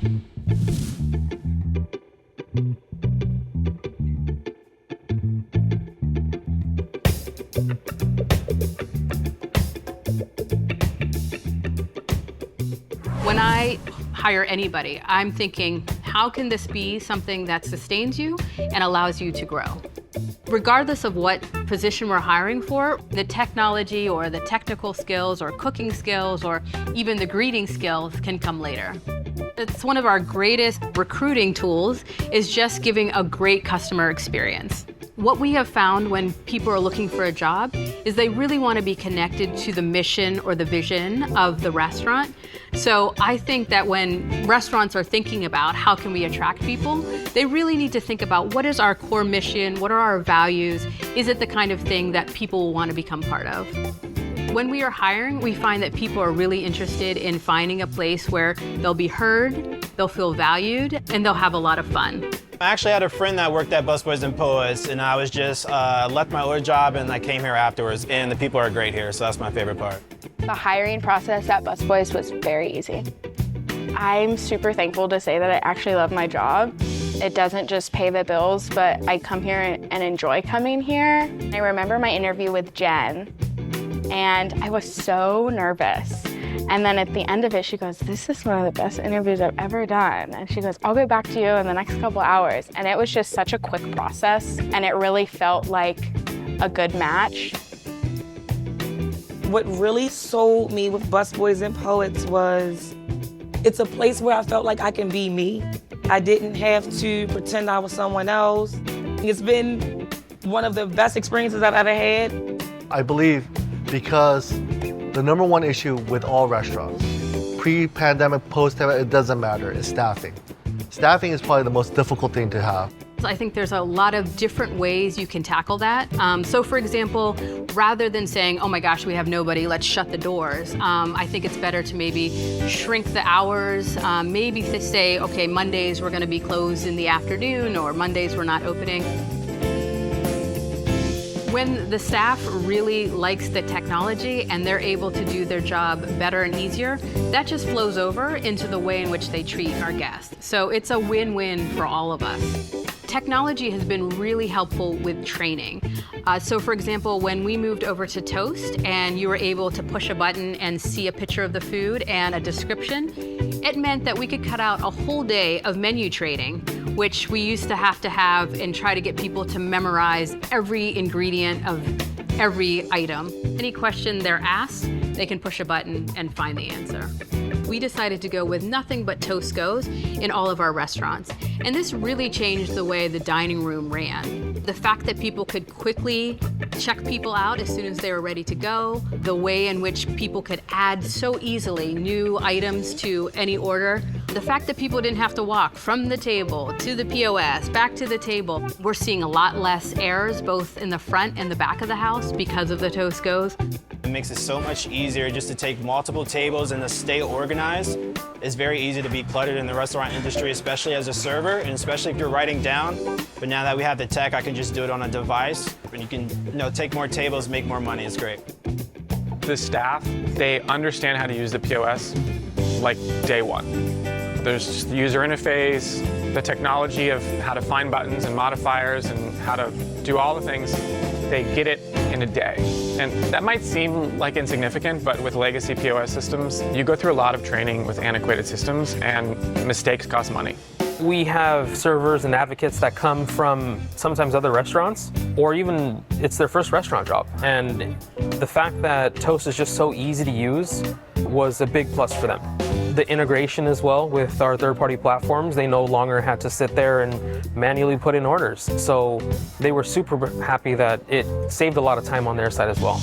When I hire anybody, I'm thinking, how can this be something that sustains you and allows you to grow? Regardless of what position we're hiring for, the technology or the technical skills or cooking skills or even the greeting skills can come later. It's one of our greatest recruiting tools is just giving a great customer experience. What we have found when people are looking for a job is they really want to be connected to the mission or the vision of the restaurant. So I think that when restaurants are thinking about how can we attract people, they really need to think about what is our core mission, what are our values, is it the kind of thing that people will want to become part of? When we are hiring, we find that people are really interested in finding a place where they'll be heard, they'll feel valued, and they'll have a lot of fun. I actually had a friend that worked at Busboys and Poets, and I was just left my old job and I came here afterwards, and the people are great here, so that's my favorite part. The hiring process at Busboys was very easy. I'm super thankful to say that I actually love my job. It doesn't just pay the bills, but I come here and enjoy coming here. I remember my interview with Jen, and I was so nervous. And then at the end of it, she goes, "This is one of the best interviews I've ever done." And she goes, "I'll get back to you in the next couple hours." And it was just such a quick process, and it really felt like a good match. What really sold me with Busboys and Poets was it's a place where I felt like I can be me. I didn't have to pretend I was someone else. It's been one of the best experiences I've ever had. I believe because the number one issue with all restaurants, pre-pandemic, post-pandemic, it doesn't matter, is staffing. Staffing is probably the most difficult thing to have. I think there's a lot of different ways you can tackle that. So for example, rather than saying, oh my gosh, we have nobody, let's shut the doors, I think it's better to maybe shrink the hours, maybe to say, okay, Mondays we're gonna be closed in the afternoon, or Mondays we're not opening. When the staff really likes the technology and they're able to do their job better and easier, that just flows over into the way in which they treat our guests. So it's a win-win for all of us. Technology has been really helpful with training. So for example, when we moved over to Toast and you were able to push a button and see a picture of the food and a description, it meant that we could cut out a whole day of menu trading, which we used to have and try to get people to memorize every ingredient of every item. Any question they're asked, they can push a button and find the answer. We decided to go with nothing but Toast Goes in all of our restaurants. And this really changed the way the dining room ran. The fact that people could quickly check people out as soon as they were ready to go, the way in which people could add so easily new items to any order, the fact that people didn't have to walk from the table to the POS, back to the table. We're seeing a lot less errors both in the front and the back of the house because of the Toast Goes. It makes it so much easier just to take multiple tables and to stay organized. It's very easy to be cluttered in the restaurant industry, especially as a server, and especially if you're writing down. But now that we have the tech, I can just do it on a device, and you can take more tables, make more money. It's great. The staff, they understand how to use the POS like day one. There's just the user interface, the technology of how to find buttons and modifiers and how to do all the things. They get it in a day. And that might seem like insignificant, but with legacy POS systems, you go through a lot of training with antiquated systems, and mistakes cost money. We have servers and advocates that come from sometimes other restaurants, or even it's their first restaurant job. And the fact that Toast is just so easy to use was a big plus for them. The integration as well with our third-party platforms, they no longer had to sit there and manually put in orders. So they were super happy that it saved a lot of time on their side as well.